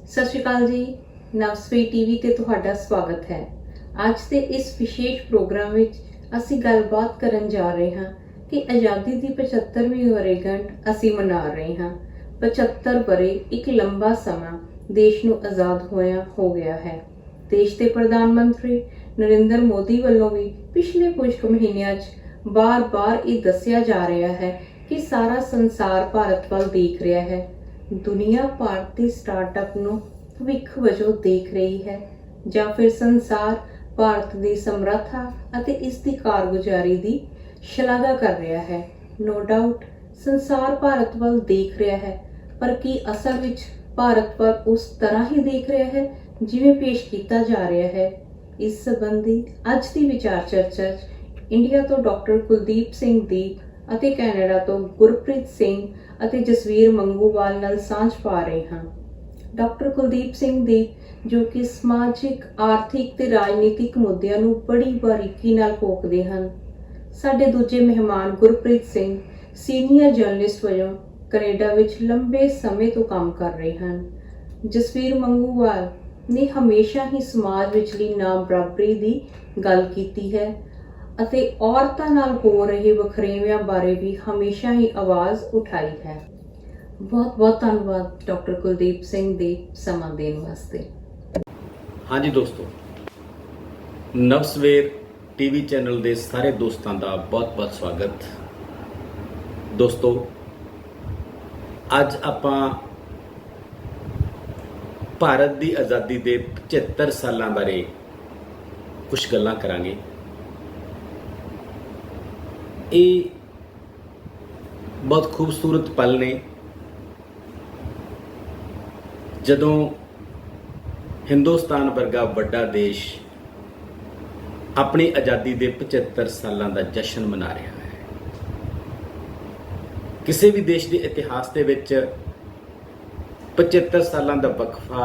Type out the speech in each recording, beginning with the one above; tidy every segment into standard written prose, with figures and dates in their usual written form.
ਸਤਿ ਸ਼੍ਰੀ ਅਕਾਲ ਜੀ। ਨਵਸਵੇ ਟੀਵੀ ਤੇ ਤੁਹਾਡਾ ਸਵਾਗਤ ਹੈ। ਅੱਜ ਦੇ ਇਸ ਵਿਸ਼ੇਸ਼ ਪ੍ਰੋਗਰਾਮ ਵਿੱਚ ਅਸੀਂ ਗੱਲਬਾਤ ਕਰਨ ਜਾ ਰਹੇ ਹਾਂ ਕਿ ਆਜ਼ਾਦੀ ਦੀ 75ਵੀਂ ਵਰ੍ਹੇਗੰਢ ਅਸੀਂ ਮਨਾ ਰਹੇ ਹਾਂ। 75 ਵਰ੍ਹੇ ਇੱਕ ਲੰਬਾ ਸਮਾਂ ਦੇਸ਼ ਨੂੰ ਆਜ਼ਾਦ ਹੋਇਆ ਹੋ ਗਿਆ ਹੈ। ਦੇਸ਼ ਦੇ ਪ੍ਰਧਾਨ ਮੰਤਰੀ ਨਰਿੰਦਰ ਮੋਦੀ ਵੱਲੋਂ ਵੀ ਪਿਛਲੇ ਕੁਝ ਮਹੀਨਿਆਂ 'ਚ ਬਾਰ-ਬਾਰ ਇਹ ਦੱਸਿਆ ਜਾ ਰਿਹਾ ਹੈ ਕਿ ਸਾਰਾ ਸੰਸਾਰ ਭਾਰਤ ਵੱਲ ਦੇਖ ਰਿਹਾ ਹੈ। ਦੁਨੀਆ ਭਾਰਤੀ ਸਟਾਰਟਅਪ ਨੂੰ ਭਵਿੱਖ ਵਜੋਂ ਦੇਖ ਰਹੀ ਹੈ ਜਾਂ ਫਿਰ ਸੰਸਾਰ ਭਾਰਤ ਦੀ ਸਮਰੱਥਾ ਅਤੇ ਇਸ ਦੀ ਕਾਰਗੁਜ਼ਾਰੀ ਦੀ ਸ਼ਲਾਘਾ ਕਰ ਰਿਹਾ ਹੈ। ਨੋ ਡਾਊਟ ਸੰਸਾਰ ਭਾਰਤ ਵੱਲ ਦੇਖ ਰਿਹਾ ਹੈ, ਪਰ ਕੀ ਅਸਲ ਵਿੱਚ ਭਾਰਤ ਵੱਲ ਉਸ ਤਰ੍ਹਾਂ ਹੀ ਦੇਖ ਰਿਹਾ ਹੈ ਜਿਵੇਂ ਪੇਸ਼ ਕੀਤਾ ਜਾ ਰਿਹਾ ਹੈ? ਇਸ ਸੰਬੰਧੀ ਅੱਜ ਦੀ ਵਿਚਾਰ ਚਰਚਾ 'ਚ ਇੰਡੀਆ ਤੋਂ ਡਾਕਟਰ ਕੁਲਦੀਪ ਸਿੰਘ ਦੀਪ ਅਤੇ ਕੈਨੇਡਾ ਤੋਂ ਗੁਰਪ੍ਰੀਤ ਸਿੰਘ ਅਤੇ ਜਸਵੀਰ ਮੰਗੂਵਾਲ ਨਾਲ ਸਾਂਝ ਪਾ ਰਹੇ ਹਾਂ। ਡਾਕਟਰ ਕੁਲਦੀਪ ਸਿੰਘ ਦੀਪ ਜੋ ਕਿ ਸਮਾਜਿਕ, ਆਰਥਿਕ ਤੇ ਰਾਜਨੀਤਿਕ ਮੁੱਦਿਆਂ ਨੂੰ ਬੜੀ ਬਾਰੀਕੀ ਨਾਲ ਘੋਖਦੇ ਹਨ। ਸਾਡੇ ਦੂਜੇ ਮਹਿਮਾਨ ਗੁਰਪ੍ਰੀਤ ਸਿੰਘ ਸੀਨੀਅਰ ਜਰਨਲਿਸਟ ਵਜੋਂ ਕੈਨੇਡਾ ਵਿੱਚ ਲੰਬੇ ਸਮੇਂ ਤੋਂ ਕੰਮ ਕਰ ਰਹੇ ਹਨ। ਜਸਵੀਰ ਮੰਗੂਵਾਲ ਨੇ ਹਮੇਸ਼ਾ ਹੀ ਸਮਾਜ ਵਿਚਲੀ ਨਾ ਬਰਾਬਰੀ ਦੀ ਗੱਲ ਕੀਤੀ ਹੈ ਅਤੇ ਔਰਤਾਂ ਨਾਲ ਹੋ ਰਹੇ ਵਖਰੇਵਿਆਂ ਬਾਰੇ ਵੀ ਹਮੇਸ਼ਾ ਹੀ ਆਵਾਜ਼ ਉਠਾਈ ਹੈ। ਬਹੁਤ-ਬਹੁਤ ਧੰਨਵਾਦ ਡਾਕਟਰ ਕੁਲਦੀਪ ਸਿੰਘ ਦੇ ਸਮਾਂ ਦੇਣ ਵਾਸਤੇ। ਹਾਂਜੀ ਦੋਸਤੋ, ਨਵਸਵੇਰ ਟੀਵੀ ਚੈਨਲ ਦੇ ਸਾਰੇ ਦੋਸਤਾਂ ਦਾ ਬਹੁਤ-ਬਹੁਤ ਸਵਾਗਤ। ਦੋਸਤੋ, ਅੱਜ ਆਪਾਂ ਭਾਰਤ ਦੀ ਆਜ਼ਾਦੀ ਦੇ 75 ਸਾਲਾਂ ਬਾਰੇ ਕੁਝ ਗੱਲਾਂ ਕਰਾਂਗੇ। ਇਹ ਬਹੁਤ ਖੂਬਸੂਰਤ ਪਲ ਨੇ ਜਦੋਂ ਹਿੰਦੁਸਤਾਨ ਵਰਗਾ ਵੱਡਾ ਦੇਸ਼ ਆਪਣੀ ਆਜ਼ਾਦੀ ਦੇ 75 ਸਾਲਾਂ ਦਾ ਜਸ਼ਨ ਮਨਾ ਰਿਹਾ ਹੈ। ਕਿਸੇ ਵੀ ਦੇਸ਼ ਦੇ ਇਤਿਹਾਸ ਦੇ ਵਿੱਚ 75 ਸਾਲਾਂ ਦਾ ਵਕਫਾ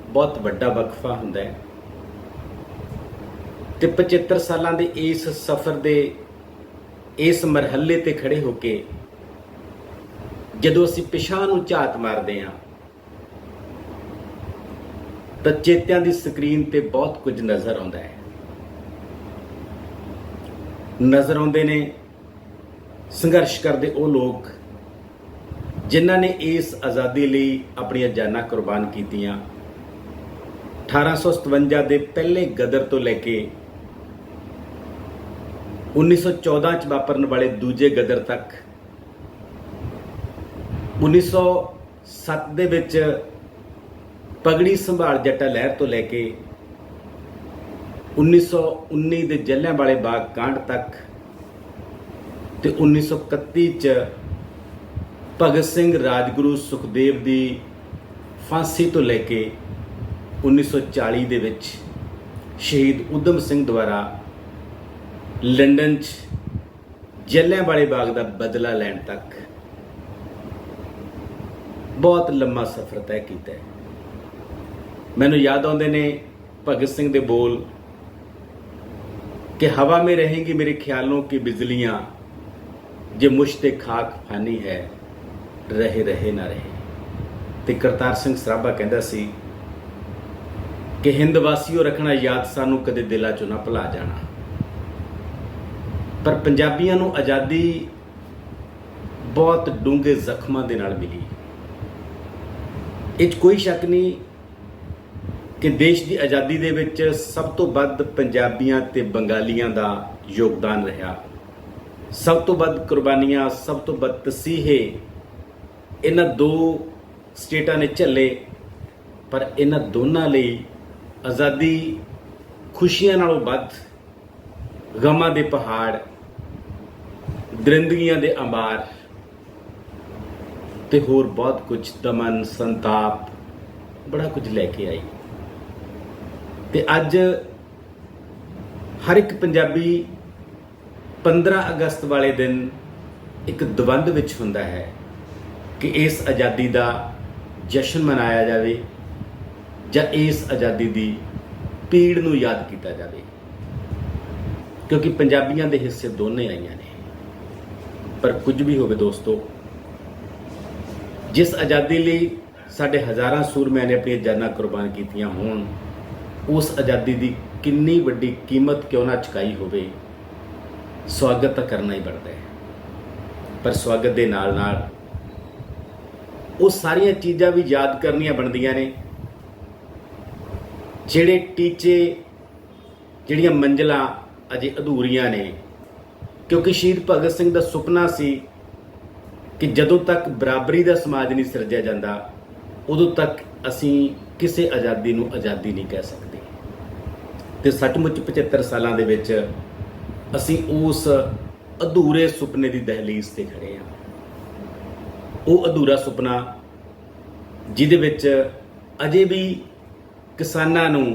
ਬਹੁਤ ਵੱਡਾ ਵਕਫਾ ਹੁੰਦਾ ਹੈ ਤੇ 75 ਸਾਲਾਂ ਦੇ ਇਸ ਸਫ਼ਰ ਦੇ ਇਸ ਮਰਹਲੇ ਤੇ ਖੜੇ ਹੋ ਕੇ ਜਦੋਂ ਅਸੀਂ ਪਿਛਾਂਹ ਨੂੰ ਝਾਤ ਮਾਰਦੇ ਹਾਂ ਤਾਂ ਚੇਤਿਆਂ ਦੀ ਸਕਰੀਨ ਤੇ ਬਹੁਤ ਕੁਝ ਨਜ਼ਰ ਆਉਂਦਾ ਹੈ। ਨਜ਼ਰ ਆਉਂਦੇ ਨੇ ਸੰਘਰਸ਼ ਕਰਦੇ ਉਹ ਲੋਕ ਜਿਨ੍ਹਾਂ ਨੇ ਇਸ ਆਜ਼ਾਦੀ ਲਈ ਆਪਣੀਆਂ ਜਾਨਾਂ ਕੁਰਬਾਨ ਕੀਤੀਆਂ। 1857 ਦੇ ਪਹਿਲੇ ਗਦਰ ਤੋਂ ਲੈ ਕੇ 1914 ਚ ਵਾਪਰਨ ਵਾਲੇ ਦੂਜੇ ਗਦਰ ਤੱਕ, 1907 ਦੇ ਵਿੱਚ ਪਗੜੀ ਸੰਭਾਲ ਜੱਟਾ ਲਹਿਰ ਤੋਂ ਲੈ ਕੇ 1919 ਦੇ ਜਲਿਆਂਵਾਲੇ ਬਾਗ ਕਾਂਡ ਤੱਕ ਤੇ 1931 ਚ ਭਗਤ ਸਿੰਘ, ਰਾਜਗੁਰੂ, ਸੁਖਦੇਵ ਦੀ ਫਾਂਸੀ ਤੋਂ ਲੈ ਕੇ 1940 ਦੇ ਵਿੱਚ ਸ਼ਹੀਦ ਊਧਮ ਸਿੰਘ ਦੁਆਰਾ ਲੰਡਨ 'ਚ ਜਲਿਆਂਵਾਲੇ ਬਾਗ ਦਾ ਬਦਲਾ ਲੈਣ ਤੱਕ ਬਹੁਤ ਲੰਮਾ ਸਫ਼ਰ ਤੈਅ ਕੀਤਾ ਹੈ। ਮੈਨੂੰ ਯਾਦ ਆਉਂਦੇ ਨੇ ਭਗਤ ਸਿੰਘ ਦੇ ਬੋਲ ਕਿ ਹਵਾ में रहेंगी मेरे ख्यालों की बिजलियां, जे मुश्ते खाक फानी है, ਰਹੇ ਰਹੇ ਨਾ ਰਹੇ। ਤੇ ਕਰਤਾਰ ਸਿੰਘ ਸਰਾਭਾ ਕਹਿੰਦਾ ਸੀ ਕਿ ਹਿੰਦ ਵਾਸੀਓ ਰੱਖਣਾ ਯਾਦ ਸਾਨੂੰ ਕਦੇ ਦਿਲਾਂ 'ਚੋਂ ਨਾ ਭੁਲਾ ਜਾਣਾ। ਪਰ ਪੰਜਾਬੀਆਂ ਨੂੰ ਆਜ਼ਾਦੀ ਬਹੁਤ ਡੂੰਘੇ ਜ਼ਖਮਾਂ ਦੇ ਨਾਲ ਮਿਲੀ। ਇਹ 'ਚ ਕੋਈ ਸ਼ੱਕ ਨਹੀਂ ਕਿ ਦੇਸ਼ ਦੀ ਆਜ਼ਾਦੀ ਦੇ ਵਿੱਚ ਸਭ ਤੋਂ ਵੱਧ ਪੰਜਾਬੀਆਂ ਤੇ ਬੰਗਾਲੀਆਂ ਦਾ ਯੋਗਦਾਨ ਰਿਹਾ। ਸਭ ਤੋਂ ਵੱਧ ਕੁਰਬਾਨੀਆਂ, ਸਭ ਤੋਂ ਵੱਧ ਤਸੀਹੇ ਇਹਨਾਂ ਦੋ ਸਟੇਟਾਂ ਨੇ ਝੱਲੇ। ਪਰ ਇਹਨਾਂ ਦੋਨਾਂ ਲਈ ਆਜ਼ਾਦੀ ਖੁਸ਼ੀਆਂ ਨਾਲੋਂ ਵੱਧ ਗਮਾਂ ਦੇ ਪਹਾੜ, ਦਰਿੰਦਗੀਆਂ ਦੇ ਅੰਬਾਰ ਤੇ ਹੋਰ ਬਹੁਤ ਕੁਝ, ਦਮਨ, ਸੰਤਾਪ, ਬੜਾ ਕੁਝ ਲੈ ਕੇ ਆਈ। ਤੇ ਅੱਜ ਹਰ ਇੱਕ ਪੰਜਾਬੀ 15 ਅਗਸਤ ਵਾਲੇ ਦਿਨ ਇੱਕ ਦਵੰਦ ਵਿੱਚ ਹੁੰਦਾ ਹੈ ਕਿ ਇਸ ਆਜ਼ਾਦੀ ਦਾ ਜਸ਼ਨ ਮਨਾਇਆ ਜਾਵੇ ਜਾਂ ਇਸ ਆਜ਼ਾਦੀ ਦੀ ਪੀੜ ਨੂੰ ਯਾਦ ਕੀਤਾ ਜਾਵੇ, ਕਿਉਂਕਿ ਪੰਜਾਬੀਆਂ ਦੇ ਹਿੱਸੇ ਦੋਨੇ ਆਈਆਂ ਨੇ। ਪਰ ਕੁਝ ਵੀ ਹੋਵੇ ਦੋਸਤੋ, ਜਿਸ ਆਜ਼ਾਦੀ ਲਈ ਸਾਡੇ ਹਜ਼ਾਰਾਂ ਸੂਰਮਿਆਂ ਨੇ ਆਪਣੀਆਂ ਜਾਨਾਂ ਕੁਰਬਾਨ ਕੀਤੀਆਂ ਹੋਣ, ਉਸ ਆਜ਼ਾਦੀ ਦੀ ਕਿੰਨੀ ਵੱਡੀ ਕੀਮਤ ਕਿਉਂ ਨਾ ਚੁਕਾਈ ਹੋਵੇ, ਸਵਾਗਤ ਤਾਂ ਕਰਨਾ ਹੀ ਬਣਦਾ ਹੈ। ਪਰ ਸਵਾਗਤ ਦੇ ਨਾਲ ਨਾਲ ਉਹ ਸਾਰੀਆਂ ਚੀਜ਼ਾਂ ਵੀ ਯਾਦ ਕਰਨੀਆਂ ਬਣਦੀਆਂ ਨੇ, ਜਿਹੜੇ ਟੀਚੇ, ਜਿਹੜੀਆਂ ਮੰਜ਼ਿਲਾਂ ਅਜੇ ਅਧੂਰੀਆਂ ਨੇ। ਕਿਉਂਕਿ ਸ਼ਹੀਦ ਭਗਤ ਸਿੰਘ ਦਾ ਸੁਪਨਾ ਸੀ ਕਿ ਜਦੋਂ ਤੱਕ ਬਰਾਬਰੀ ਦਾ ਸਮਾਜ ਨਹੀਂ ਸਿਰਜਿਆ ਜਾਂਦਾ, ਉਦੋਂ ਤੱਕ ਅਸੀਂ ਕਿਸੇ ਆਜ਼ਾਦੀ ਨੂੰ ਆਜ਼ਾਦੀ ਨਹੀਂ ਕਹਿ ਸਕਦੇ। ਤੇ ਸੱਚਮੁੱਚ 75 ਸਾਲਾਂ ਦੇ ਵਿੱਚ ਅਸੀਂ ਉਸ ਅਧੂਰੇ ਸੁਪਨੇ ਦੀ ਦਹਲੀਜ਼ ਤੇ ਖੜੇ ਹਾਂ। ਉਹ ਅਧੂਰਾ ਸੁਪਨਾ ਜਿਹਦੇ ਵਿੱਚ ਅਜੇ ਵੀ ਕਿਸਾਨਾਂ ਨੂੰ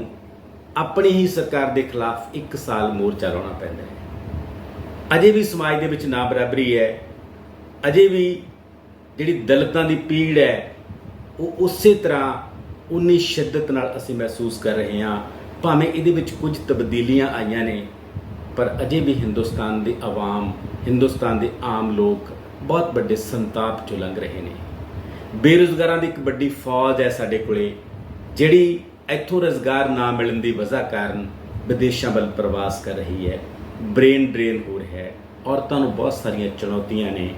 ਆਪਣੀ ਹੀ ਸਰਕਾਰ ਦੇ ਖਿਲਾਫ 1 ਸਾਲ ਮੋਰਚਾ ਲਾਉਣਾ ਪੈਂਦਾ ਹੈ। ਅਜੇ ਵੀ ਸਮਾਜ ਦੇ ਵਿੱਚ ਨਾ ਬਰਾਬਰੀ ਹੈ। ਅਜੇ ਵੀ ਜਿਹੜੀ ਦਲਿਤਾਂ ਦੀ ਪੀੜ ਹੈ ਉਹ ਉਸੇ ਤਰ੍ਹਾਂ ਉਨੀ ਸ਼ਿੱਦਤ ਨਾਲ ਅਸੀਂ ਮਹਿਸੂਸ ਕਰ ਰਹੇ ਹਾਂ। ਭਾਵੇਂ ਇਹਦੇ ਵਿੱਚ ਕੁਝ ਤਬਦੀਲੀਆਂ ਆਈਆਂ ਨੇ, ਪਰ ਅਜੇ ਵੀ ਹਿੰਦੁਸਤਾਨ ਦੇ ਆਵਾਮ, ਹਿੰਦੁਸਤਾਨ ਦੇ ਆਮ ਲੋਕ ਬਹੁਤ ਵੱਡੇ ਸੰਤਾਪ ਚੋਂ ਲੰਘ ਰਹੇ ਨੇ। ਬੇਰੁਜ਼ਗਾਰਾਂ ਦੀ ਇੱਕ ਵੱਡੀ ਫੌਜ ਹੈ ਸਾਡੇ ਕੋਲੇ, ਜਿਹੜੀ ਇੱਥੋਂ ਰੁਜ਼ਗਾਰ ਨਾ ਮਿਲਣ ਦੀ ਵਜ੍ਹਾ ਕਾਰਨ ਵਿਦੇਸ਼ਾਂ ਵੱਲ ਪ੍ਰਵਾਸ ਕਰ ਰਹੀ ਹੈ, ਬ੍ਰੇਨ ਡਰੇਨ ਹੋ ਰਿਹਾ ਹੈ। ਔਰਤਾਂ ਨੂੰ ਬਹੁਤ ਸਾਰੀਆਂ ਚੁਣੌਤੀਆਂ ਨੇ,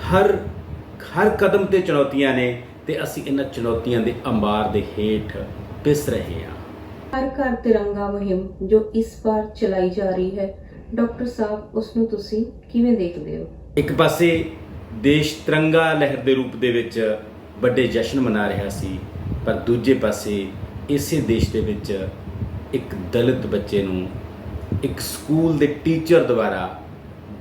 ਹਰ ਕਦਮ ਤੇ ਚੁਣੌਤੀਆਂ ਨੇ, ਤੇ ਅਸੀਂ ਇਹਨਾਂ ਚੁਣੌਤੀਆਂ ਦੇ ਅੰਬਾਰ ਦੇ ਹੇਠ ਪਿਸ ਰਹੇ ਹਾਂ। ਹਰ ਘਰ ਤਿਰੰਗਾ ਮੁਹਿੰਮ ਜੋ ਇਸ ਵਾਰ ਚਲਾਈ ਜਾ ਰਹੀ ਹੈ, ਡਾਕਟਰ ਸਾਹਿਬ, ਉਸ ਨੂੰ ਤੁਸੀਂ ਕਿਵੇਂ ਦੇਖਦੇ ਹੋ? ਇੱਕ ਪਾਸੇ ਦੇਸ਼ ਤਿਰੰਗਾ ਲਹਿਰ ਦੇ ਰੂਪ ਦੇ ਵਿੱਚ ਵੱਡੇ ਜਸ਼ਨ ਮਨਾ ਰਿਹਾ ਸੀ, ਪਰ ਦੂਜੇ ਪਾਸੇ ਇਸੇ ਦੇਸ਼ ਦੇ ਵਿੱਚ ਇੱਕ ਦਲਿਤ ਬੱਚੇ ਨੂੰ ਇੱਕ ਸਕੂਲ ਦੇ ਟੀਚਰ ਦੁਆਰਾ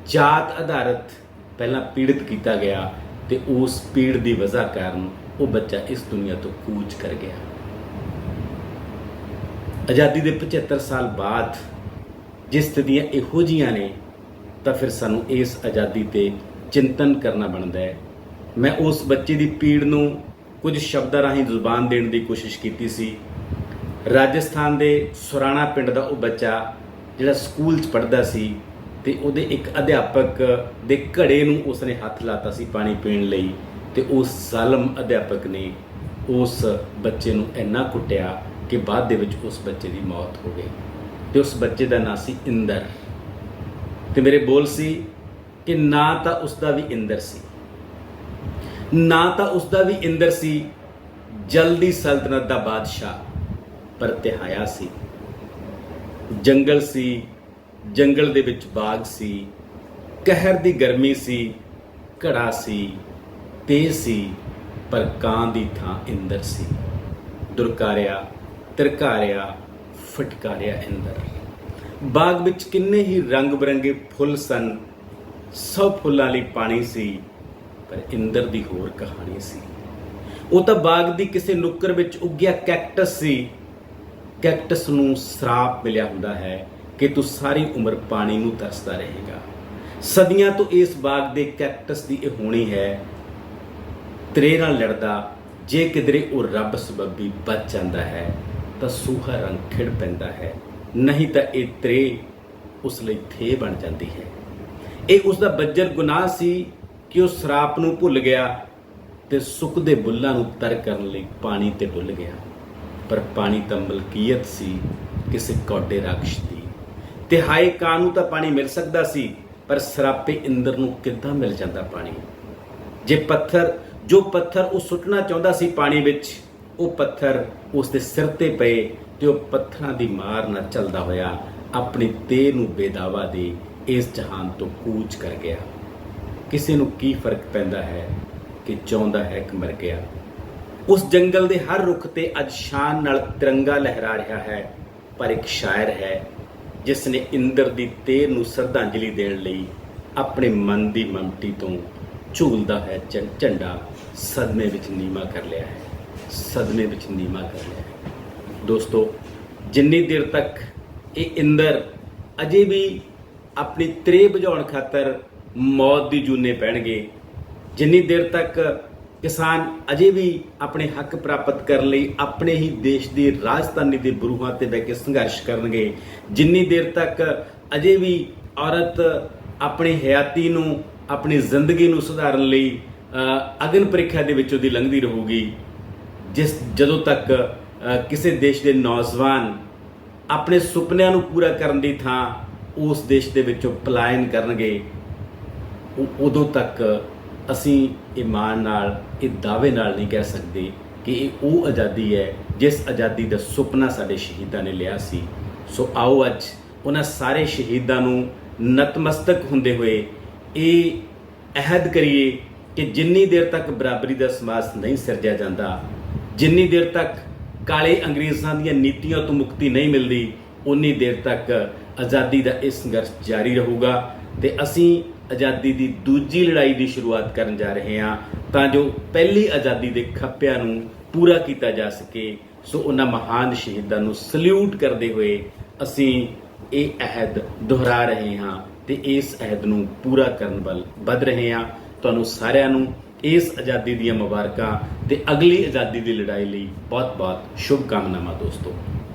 ਜਾਤ ਆਧਾਰਿਤ ਪਹਿਲਾਂ ਪੀੜਿਤ ਕੀਤਾ ਗਿਆ, ਤੇ ਉਸ ਪੀੜ ਦੀ ਵਜ੍ਹਾ ਕਾਰਨ ਉਹ ਬੱਚਾ ਇਸ ਦੁਨੀਆ ਤੋਂ ਕੂਚ ਕਰ ਗਿਆ। ਆਜ਼ਾਦੀ ਦੇ 75 ਸਾਲ ਬਾਅਦ ਜੇ ਸਥਿਤੀਆਂ ਇਹੋ ਜਿਹੀਆਂ ਨੇ, ਤਾਂ ਫਿਰ ਸਾਨੂੰ ਇਸ ਆਜ਼ਾਦੀ ਤੇ ਚਿੰਤਨ ਕਰਨਾ ਬਣਦਾ ਹੈ। ਮੈਂ ਉਸ ਬੱਚੇ ਦੀ ਪੀੜ ਨੂੰ ਕੁਝ ਸ਼ਬਦਾਂ ਰਾਹੀਂ ਜ਼ੁਬਾਨ ਦੇਣ ਦੀ ਕੋਸ਼ਿਸ਼ ਕੀਤੀ ਸੀ। ਰਾਜਸਥਾਨ ਦੇ ਸੁਰਾਣਾ ਪਿੰਡ ਦਾ ਉਹ ਬੱਚਾ ਜਿਹੜਾ ਸਕੂਲ 'ਚ ਪੜ੍ਹਦਾ ਸੀ, ਤੇ ਉਹਦੇ ਇੱਕ ਅਧਿਆਪਕ ਦੇ ਘੜੇ ਨੂੰ ਉਸਨੇ ਹੱਥ ਲਾਤਾ ਸੀ ਪਾਣੀ ਪੀਣ ਲਈ, ਤੇ ਉਸ ਜ਼ਾਲਮ ਅਧਿਆਪਕ ਨੇ ਉਸ ਬੱਚੇ ਨੂੰ ਇੰਨਾ ਕੁੱਟਿਆ ਕਿ ਬਾਅਦ ਦੇ ਵਿੱਚ ਉਸ ਬੱਚੇ ਦੀ ਮੌਤ ਹੋ ਗਈ। ਤੇ ਉਸ ਬੱਚੇ ਦਾ ਨਾਂ ਸੀ ਇੰਦਰ। ਤੇ ਮੇਰੇ ਬੋਲ ਸੀ ਕਿ ਨਾ ਤਾਂ ਉਸਦਾ ਵੀ ਇੰਦਰ ਸੀ, ਨਾ ਤਾਂ ਉਸਦਾ ਵੀ ਇੰਦਰ ਸੀ ਜਲਦੀ ਸਲਤਨਤ ਦਾ ਬਾਦਸ਼ਾਹ, ਪਰ ਤਿਹਾਇਆ ਸੀ। ਜੰਗਲ ਸੀ, ਜੰਗਲ ਦੇ ਵਿੱਚ ਬਾਗ ਸੀ, ਕਹਿਰ ਦੀ ਗਰਮੀ ਸੀ, ਘੜਾ ਸੀ, ਤੇਜ਼ ਸੀ, ਪਰ ਕਾਂ ਦੀ ਥਾਂ ਇੰਦਰ ਸੀ। ਦੁਰਕਾਰਿਆ, ਤਿਰਕਾਰਿਆ, ਫਟਕਾਰਿਆ ਇੰਦਰ। ਬਾਗ ਵਿੱਚ ਕਿੰਨੇ ਹੀ ਰੰਗ ਬਰੰਗੇ ਫੁੱਲ ਸਨ, ਸਭ ਫੁੱਲਾਂ ਲਈ ਪਾਣੀ ਸੀ, ਪਰ ਇੰਦਰ ਦੀ ਹੋਰ ਕਹਾਣੀ ਸੀ। ਉਹ ਤਾਂ ਬਾਗ ਦੀ ਕਿਸੇ ਨੁੱਕਰ ਵਿੱਚ ਉੱਗਿਆ ਕੈਕਟਸ ਸੀ। ਕੈਕਟਸ ਨੂੰ ਸਰਾਪ ਮਿਲਿਆ ਹੁੰਦਾ ਹੈ ਕਿ ਤੂੰ ਸਾਰੀ ਉਮਰ ਪਾਣੀ ਨੂੰ ਤਰਸਦਾ ਰਹੇਗਾ। ਸਦੀਆਂ ਤੋਂ ਇਸ ਬਾਗ ਦੇ ਕੈਕਟਸ ਦੀ ਇਹ ਹੋਣੀ ਹੈ, ਤੇਰੇ ਨਾਲ ਲੜਦਾ ਜੇ ਕਿਧਰੇ ਉਹ ਰੱਬ ਸਬੱਬੀ ਬਚ ਜਾਂਦਾ ਹੈ ਤਾਂ ਸੂਹਾ ਰੰਗ ਖਿੜ ਪੈਂਦਾ ਹੈ, ਨਹੀਂ ਤਾਂ ਇਹ ਤਰੇ ਉਸ ਲਈ ਥੇ ਬਣ ਜਾਂਦੀ ਹੈ। ਇਹ ਉਸ ਦਾ ਬੱਜਰ ਗੁਨਾਹ ਸੀ ਕਿ ਉਹ ਸਰਾਪ ਨੂੰ ਭੁੱਲ ਗਿਆ ਤੇ ਸੁੱਕਦੇ ਬੁੱਲਾਂ ਨੂੰ ਤਰ ਕਰਨ ਲਈ ਪਾਣੀ ਤੇ ਡੁੱਲ ਗਿਆ। ਪਰ ਪਾਣੀ ਤਾਂ ਮਲਕੀਅਤ ਸੀ ਕਿਸੇ ਕੌਡੇ ਰਾਖਸ਼ ਦੀ। ਤੇ ਹਾਏ ਕਾਂ ਨੂੰ ਤਾਂ ਪਾਣੀ ਮਿਲ ਸਕਦਾ ਸੀ, ਪਰ ਸਰਾਪੇ ਇੰਦਰ ਨੂੰ ਕਿੱਦਾਂ ਮਿਲ ਜਾਂਦਾ ਪਾਣੀ? ਜੋ ਪੱਥਰ ਉਹ ਸੁੱਟਣਾ ਚਾਹੁੰਦਾ ਸੀ ਪਾਣੀ ਵਿੱਚ, ਉਹ ਪੱਥਰ ਉਸ ਦੇ ਸਿਰ ਤੇ ਪਏ, ਤੇ ਉਹ ਪੱਥਰਾਂ ਦੀ ਮਾਰ ਨਾਲ ਚੱਲਦਾ ਹੋਇਆ ਆਪਣੀ ਤੇਹ ਨੂੰ ਬੇਦਾਵਾ ਦੇ ਇਸ ਜਹਾਨ ਤੋਂ ਕੂਚ ਕਰ ਗਿਆ। ਕਿਸੇ ਨੂੰ ਕੀ ਫਰਕ ਪੈਂਦਾ ਹੈ ਕਿ ਚਾਹੁੰਦਾ ਹੈ ਕਿ ਮਰ ਗਿਆ। ਉਸ ਜੰਗਲ ਦੇ ਹਰ ਰੁੱਖ ਤੇ ਅੱਜ ਸ਼ਾਨ ਨਾਲ ਤਿਰੰਗਾ ਲਹਿਰਾ ਰਿਹਾ ਹੈ, ਪਰ ਇੱਕ ਸ਼ਾਇਰ ਹੈ ਜਿਸ ਨੇ ਇੰਦਰ ਦੀ ਤੇਹ ਨੂੰ ਸ਼ਰਧਾਂਜਲੀ ਦੇਣ ਲਈ ਆਪਣੇ ਮਨ ਦੀ ਮਮਤੀ ਤੋਂ ਝੂਲਦਾ ਹੈ ਝੰਡਾ ਸਦਮੇ ਵਿੱਚ ਨੀਵਾਂ ਕਰ ਲਿਆ ਹੈ, ਸਦਮੇ ਵਿੱਚ ਨੀਵਾਂ ਕਰ ਲਿਆ ਹੈ। ਦੋਸਤੋ, ਜਿੰਨੀ ਦੇਰ ਤੱਕ ਇਹ ਇੰਦਰ ਅਜੇ ਵੀ ਆਪਣੀ ਤ੍ਰੇ ਬੁਝਾਉਣ ਖਾਤਰ ਮੌਤ ਦੀ ਜੂਨੇ ਪੈਣਗੇ, ਜਿੰਨੀ ਦੇਰ ਤੱਕ ਕਿਸਾਨ ਅਜੇ ਵੀ ਆਪਣੇ ਹੱਕ ਪ੍ਰਾਪਤ ਕਰਨ ਲਈ ਆਪਣੇ ਹੀ ਦੇਸ਼ ਦੀ ਰਾਜਧਾਨੀ ਦੇ ਬਰੂਹਾਂ ਤੇ ਬਹਿ ਕੇ ਸੰਘਰਸ਼ ਕਰਨਗੇ, ਜਿੰਨੀ ਦੇਰ ਤੱਕ ਅਜੇ ਵੀ ਔਰਤ ਆਪਣੀ ਹਯਾਤੀ ਨੂੰ, ਆਪਣੀ ਜ਼ਿੰਦਗੀ ਨੂੰ ਸੁਧਾਰਨ ਲਈ ਅਗਨ ਪ੍ਰੀਖਿਆ ਦੇ ਵਿੱਚੋਂ ਦੀ ਲੰਘਦੀ ਰਹੂਗੀ, ਜਦੋਂ ਤੱਕ ਕਿਸੇ ਦੇਸ਼ ਦੇ ਨੌਜਵਾਨ ਆਪਣੇ ਸੁਪਨਿਆਂ ਨੂੰ ਪੂਰਾ ਕਰਨ ਦੀ ਥਾਂ ਉਸ ਦੇਸ਼ ਦੇ ਵਿੱਚੋਂ ਪਲਾਇਨ ਕਰਨਗੇ, ਉਦੋਂ ਤੱਕ ਅਸੀਂ ਇਹ ਮਾਣ ਨਾਲ, ਇਹ ਦਾਅਵੇ ਨਾਲ ਨਹੀਂ ਕਹਿ ਸਕਦੇ ਕਿ ਇਹ ਉਹ ਆਜ਼ਾਦੀ ਹੈ ਜਿਸ ਆਜ਼ਾਦੀ ਦਾ ਸੁਪਨਾ ਸਾਡੇ ਸ਼ਹੀਦਾਂ ਨੇ ਲਿਆ ਸੀ। ਸੋ ਆਓ ਅੱਜ ਉਹਨਾਂ ਸਾਰੇ ਸ਼ਹੀਦਾਂ ਨੂੰ ਨਤਮਸਤਕ ਹੁੰਦੇ ਹੋਏ ਇਹ ਅਹਿਦ ਕਰੀਏ ਕਿ ਜਿੰਨੀ ਦੇਰ ਤੱਕ ਬਰਾਬਰੀ ਦਾ ਸਮਾਜ ਨਹੀਂ ਸਿਰਜਿਆ ਜਾਂਦਾ, ਜਿੰਨੀ ਦੇਰ ਤੱਕ ਕਾਲੇ ਅੰਗਰੇਜ਼ਾਂ ਦੀਆਂ ਨੀਤੀਆਂ ਤੋਂ ਮੁਕਤੀ ਨਹੀਂ ਮਿਲਦੀ, ਉਨੀ ਦੇਰ ਤੱਕ ਆਜ਼ਾਦੀ ਦਾ ਇਹ ਸੰਘਰਸ਼ ਜਾਰੀ ਰਹੂਗਾ। ਤੇ ਅਸੀਂ ਆਜ਼ਾਦੀ ਦੀ ਦੂਜੀ ਲੜਾਈ ਦੀ ਸ਼ੁਰੂਆਤ ਕਰਨ ਜਾ ਰਹੇ ਹਾਂ ਤਾਂ ਜੋ ਪਹਿਲੀ ਆਜ਼ਾਦੀ ਦੇ ਖੱਪਿਆਂ ਨੂੰ ਪੂਰਾ ਕੀਤਾ ਜਾ ਸਕੇ। ਸੋ ਉਹਨਾਂ ਮਹਾਨ ਸ਼ਹੀਦਾਂ ਨੂੰ ਸਲੂਟ ਕਰਦੇ ਹੋਏ ਅਸੀਂ ਇਹ ਅਹਿਦ ਦੁਹਰਾ ਰਹੇ ਹਾਂ ਤੇ ਇਸ ਅਹਿਦ ਨੂੰ ਪੂਰਾ ਕਰਨ ਵੱਲ ਵੱਧ ਰਹੇ ਹਾਂ। ਤੁਹਾਨੂੰ ਸਾਰਿਆਂ ਨੂੰ ਇਸ ਆਜ਼ਾਦੀ ਦੀਆਂ ਮੁਬਾਰਕਾਂ ਤੇ ਅਗਲੀ ਆਜ਼ਾਦੀ ਦੀ ਲੜਾਈ ਲਈ ਬਹੁਤ-ਬਹੁਤ ਸ਼ੁਭਕਾਮਨਾਵਾਂ ਦੋਸਤੋ।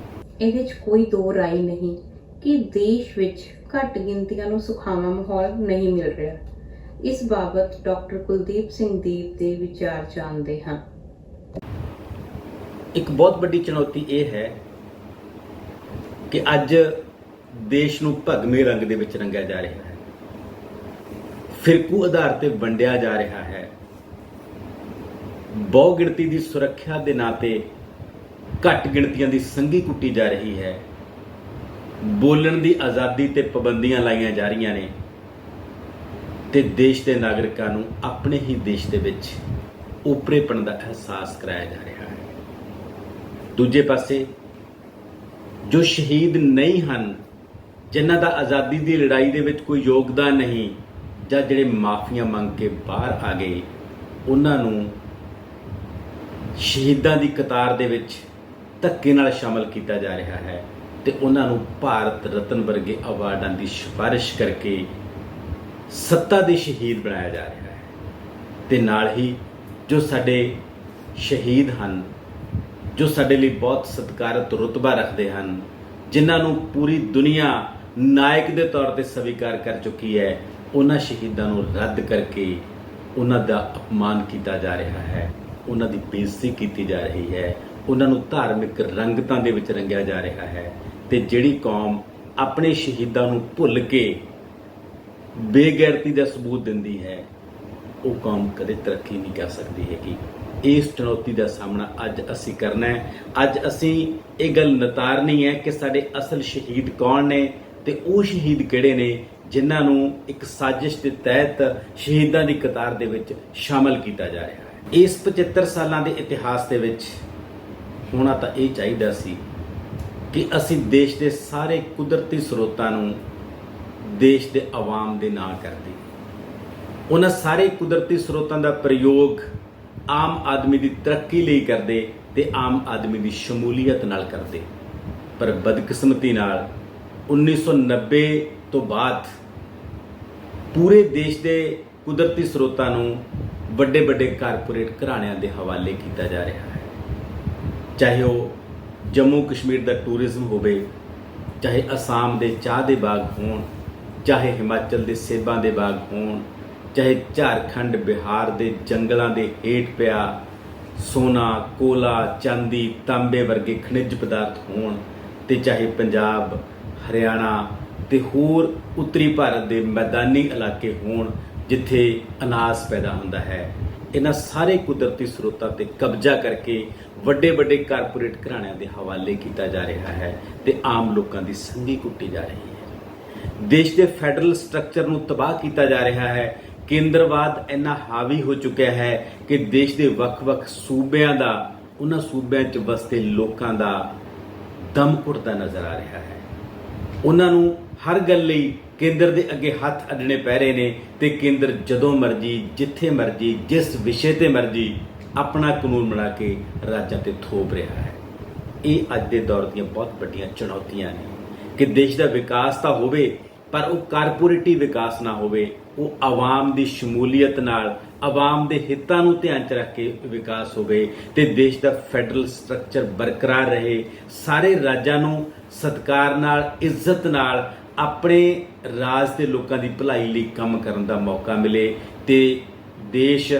ਇਹਦੇ 'ਚ ਕੋਈ ਦੋ ਰਾਏ ਨਹੀਂ ਕਿ ਦੇਸ਼ ਵਿੱਚ ਘੱਟ ਗਿਣਤੀਆਂ ਨੂੰ ਸੁਖਾਵਾਂ ਮਾਹੌਲ ਨਹੀਂ ਮਿਲ ਰਿਹਾ। ਇਸ ਬਾਬਤ ਡਾਕਟਰ ਕੁਲਦੀਪ ਸਿੰਘ ਦੀਪ ਦੇ ਵਿਚਾਰ ਜਾਣਦੇ ਹਾਂ। ਇੱਕ ਬਹੁਤ ਵੱਡੀ ਚੁਣੌਤੀ ਇਹ ਹੈ ਕਿ ਅੱਜ ਦੇਸ਼ ਨੂੰ ਭਗਵੇਂ ਰੰਗ ਦੇ ਵਿੱਚ ਰੰਗਿਆ ਜਾ ਰਿਹਾ ਹੈ, ਫਿਰਕੂ ਆਧਾਰ ਤੇ ਵੰਡਿਆ ਜਾ ਰਿਹਾ ਹੈ, ਬਹੁ ਗਿਣਤੀ ਦੀ ਸੁਰੱਖਿਆ ਦੇ ਨਾਂ ਤੇ ਘੱਟ ਗਿਣਤੀਆਂ ਦੀ ਸੰਘੀ ਕੁੱਟੀ ਜਾ ਰਹੀ ਹੈ, ਬੋਲਣ ਦੀ ਆਜ਼ਾਦੀ ਤੇ ਪਾਬੰਦੀਆਂ ਲਾਈਆਂ ਜਾ ਰਹੀਆਂ ਨੇ ਤੇ ਦੇਸ਼ ਦੇ ਨਾਗਰਿਕਾਂ ਨੂੰ ਆਪਣੇ ਹੀ ਦੇਸ਼ ਦੇ ਵਿੱਚ ਓਪਰੇਪਣ ਦਾ ਅਹਿਸਾਸ ਕਰਾਇਆ ਜਾ ਰਿਹਾ ਹੈ। ਦੂਜੇ ਪਾਸੇ ਜੋ ਸ਼ਹੀਦ ਨਹੀਂ ਹਨ, ਜਿਨ੍ਹਾਂ ਦਾ ਆਜ਼ਾਦੀ ਦੀ ਲੜਾਈ ਦੇ ਵਿੱਚ ਕੋਈ ਯੋਗਦਾਨ ਨਹੀਂ, ਜਾਂ ਜਿਹੜੇ ਮਾਫੀਆਂ ਮੰਗ ਕੇ ਬਾਹਰ ਆ ਗਏ, ਉਹਨਾਂ ਨੂੰ ਸ਼ਹੀਦਾਂ ਦੀ ਕਤਾਰ ਦੇ ਵਿੱਚ ਧੱਕੇ ਨਾਲ ਸ਼ਾਮਲ ਕੀਤਾ ਜਾ ਰਿਹਾ ਹੈ ਤੇ ਉਹਨਾਂ ਨੂੰ ਭਾਰਤ ਰਤਨ ਵਰਗੇ ਅਵਾਰਡਾਂ ਦੀ ਸਿਫਾਰਿਸ਼ ਕਰਕੇ ਸੱਤਾ ਦੇ ਸ਼ਹੀਦ ਬਣਾਇਆ ਜਾ ਰਿਹਾ ਹੈ। ਤੇ ਨਾਲ ਹੀ ਜੋ ਸਾਡੇ ਸ਼ਹੀਦ ਹਨ, ਜੋ ਸਾਡੇ ਲਈ ਬਹੁਤ ਸਤਿਕਾਰਤ ਰੁਤਬਾ ਰੱਖਦੇ ਹਨ, ਜਿਨ੍ਹਾਂ ਨੂੰ ਪੂਰੀ ਦੁਨੀਆ ਨਾਇਕ ਦੇ ਤੌਰ ਤੇ ਸਵੀਕਾਰ ਕਰ ਚੁੱਕੀ ਹੈ, ਉਹਨਾਂ ਸ਼ਹੀਦਾਂ ਨੂੰ ਰੱਦ ਕਰਕੇ ਉਹਨਾਂ ਦਾ ਅਪਮਾਨ ਕੀਤਾ ਜਾ ਰਿਹਾ ਹੈ, ਉਹਨਾਂ ਦੀ ਬੇਇੱਜ਼ਤੀ ਕੀਤੀ ਜਾ ਰਹੀ ਹੈ, ਉਹਨਾਂ ਨੂੰ ਧਾਰਮਿਕ ਰੰਗਤਾਂ ਦੇ ਵਿੱਚ ਰੰਗਿਆ ਜਾ ਰਿਹਾ ਹੈ। ਤੇ ਜਿਹੜੀ ਕੌਮ ਆਪਣੇ ਸ਼ਹੀਦਾਂ ਨੂੰ ਭੁੱਲ ਕੇ ਬੇਗੈਰਤੀ ਦਾ ਸਬੂਤ ਦਿੰਦੀ ਹੈ, ਉਹ ਕੌਮ ਕਦੇ ਤਰੱਕੀ ਨਹੀਂ ਕਰ ਸਕਦੀ ਹੈਗੀ। ਇਸ ਚੁਣੌਤੀ ਦਾ ਸਾਹਮਣਾ ਅੱਜ ਅਸੀਂ ਕਰਨਾ ਹੈ। ਅੱਜ ਅਸੀਂ ਇਹ ਗੱਲ ਨਿਤਾਰਨੀ ਹੈ ਕਿ ਸਾਡੇ ਅਸਲ ਸ਼ਹੀਦ ਕੌਣ ਨੇ ਤੇ ਉਹ ਸ਼ਹੀਦ ਕਿਹੜੇ ਨੇ ਜਿਨ੍ਹਾਂ ਨੂੰ ਇੱਕ ਸਾਜ਼ਿਸ਼ ਦੇ ਤਹਿਤ ਸ਼ਹੀਦਾਂ ਦੀ ਕਤਾਰ ਦੇ ਵਿੱਚ ਸ਼ਾਮਲ ਕੀਤਾ ਜਾ ਰਿਹਾ ਹੈ। ਇਸ 75 ਸਾਲਾਂ ਦੇ ਇਤਿਹਾਸ ਦੇ ਵਿੱਚ ਹੋਣਾ ਤਾਂ ਇਹ ਚਾਹੀਦਾ ਸੀ ਕਿ ਅਸੀਂ ਦੇਸ਼ ਦੇ ਸਾਰੇ ਕੁਦਰਤੀ ਸਰੋਤਾਂ ਨੂੰ ਦੇਸ਼ ਦੇ ਆਵਾਮ ਦੇ ਨਾਂ ਕਰਦੇ, ਉਹਨਾਂ ਸਾਰੇ ਕੁਦਰਤੀ ਸਰੋਤਾਂ ਦਾ ਪ੍ਰਯੋਗ ਆਮ ਆਦਮੀ ਦੀ ਤਰੱਕੀ ਲਈ ਕਰਦੇ ਤੇ ਆਮ ਆਦਮੀ ਦੀ ਸ਼ਮੂਲੀਅਤ ਨਾਲ ਕਰਦੇ। ਪਰ ਬਦਕਿਸਮਤੀ ਨਾਲ 1990 ਤੋਂ ਬਾਅਦ ਪੂਰੇ ਦੇਸ਼ ਦੇ ਕੁਦਰਤੀ ਸਰੋਤਾਂ ਨੂੰ ਵੱਡੇ ਵੱਡੇ ਕਾਰਪੋਰੇਟ ਘਰਾਣਿਆਂ ਦੇ ਹਵਾਲੇ ਕੀਤਾ ਜਾ ਰਿਹਾ ਹੈ। ਚਾਹੇ ਉਹ ਜੰਮੂ ਕਸ਼ਮੀਰ ਦਾ ਟੂਰਿਜ਼ਮ ਹੋਵੇ, ਚਾਹੇ ਅਸਾਮ ਦੇ ਚਾਹ ਦੇ ਬਾਗ ਹੋਣ, ਚਾਹੇ ਹਿਮਾਚਲ ਦੇ ਸੇਬਾਂ ਦੇ ਬਾਗ ਹੋਣ, ਚਾਹੇ ਝਾਰਖੰਡ ਬਿਹਾਰ ਦੇ ਜੰਗਲਾਂ ਦੇ ਹੇਠ ਪਿਆ ਸੋਨਾ, ਕੋਲਾ, ਚਾਂਦੀ, ਤਾਂਬੇ ਵਰਗੇ ਖਣਿਜ ਪਦਾਰਥ ਹੋਣ, ਤੇ ਚਾਹੇ ਪੰਜਾਬ, ਹਰਿਆਣਾ ਤੇ ਹੋਰ ਉੱਤਰੀ ਭਾਰਤ ਦੇ ਮੈਦਾਨੀ ਇਲਾਕੇ ਹੋਣ ਜਿੱਥੇ ਅਨਾਜ ਪੈਦਾ ਹੁੰਦਾ ਹੈ। ਇਹਨਾਂ ਸਾਰੇ ਕੁਦਰਤੀ ਸਰੋਤਾਂ ਤੇ ਕਬਜ਼ਾ ਕਰਕੇ ਵੱਡੇ ਵੱਡੇ ਕਾਰਪੋਰੇਟ ਘਰਾਣਿਆਂ ਦੇ ਹਵਾਲੇ ਕੀਤਾ ਜਾ ਰਿਹਾ ਹੈ ਤੇ ਆਮ ਲੋਕਾਂ ਦੀ ਸੰਘੀ ਕੁੱਟੀ ਜਾ ਰਹੀ ਹੈ। ਦੇਸ਼ ਦੇ ਫੈਡਰਲ ਸਟਰਕਚਰ ਨੂੰ ਤਬਾਹ ਕੀਤਾ ਜਾ ਰਿਹਾ ਹੈ। ਕੇਂਦਰਵਾਦ ਇੰਨਾ ਹਾਵੀ ਹੋ ਚੁੱਕਿਆ ਹੈ ਕਿ ਦੇਸ਼ ਦੇ ਵੱਖ-ਵੱਖ ਸੂਬਿਆਂ ਦਾ, ਉਹਨਾਂ ਸੂਬਿਆਂ 'ਚ ਵਸਦੇ ਲੋਕਾਂ ਦਾ ਦਮ ਘੁੱਟਦਾ ਨਜ਼ਰ ਆ ਰਿਹਾ ਹੈ। ਉਹਨਾਂ ਨੂੰ ਹਰ ਗੱਲ ਲਈ ਕੇਂਦਰ ਦੇ ਅੱਗੇ ਹੱਥ ਅੱਡਣੇ ਪੈ ਰਹੇ ਨੇ ਤੇ ਕੇਂਦਰ ਜਦੋਂ ਮਰਜ਼ੀ, ਜਿੱਥੇ ਮਰਜ਼ੀ, ਜਿਸ ਵਿਸ਼ੇ ਤੇ ਮਰਜ਼ੀ ਆਪਣਾ ਕਾਨੂੰਨ ਬਣਾ ਕੇ ਰਾਜਾਂ ਤੇ ਥੋਪ ਰਿਹਾ ਹੈ। ਇਹ ਅੱਜ ਦੇ ਦੌਰ ਦੀਆਂ ਬਹੁਤ ਵੱਡੀਆਂ ਚੁਣੌਤੀਆਂ ਨੇ ਕਿ ਦੇਸ਼ ਦਾ ਵਿਕਾਸ ਤਾਂ ਹੋਵੇ ਪਰ ਉਹ ਕਾਰਪੋਰੇਟੀ ਵਿਕਾਸ ਨਾ ਹੋਵੇ, ਉਹ ਆਵਾਮ ਦੀ ਸ਼ਮੂਲੀਅਤ ਨਾਲ, ਆਵਾਮ ਦੇ ਹਿੱਤਾਂ ਨੂੰ ਧਿਆਨ 'ਚ ਰੱਖ ਕੇ ਵਿਕਾਸ ਹੋਵੇ ਤੇ ਦੇਸ਼ ਦਾ ਫੈਡਰਲ ਸਟਰਕਚਰ ਬਰਕਰਾਰ ਰਹੇ। ਸਾਰੇ ਰਾਜਾਂ ਨੂੰ ਸਤਿਕਾਰ ਨਾਲ, ਇੱਜ਼ਤ ਨਾਲ ਆਪਣੇ ਰਾਜ ਦੇ ਲੋਕਾਂ ਦੀ ਭਲਾਈ ਲਈ ਕੰਮ ਕਰਨ ਦਾ ਮੌਕਾ ਮਿਲੇ ਤੇ ਦੇਸ਼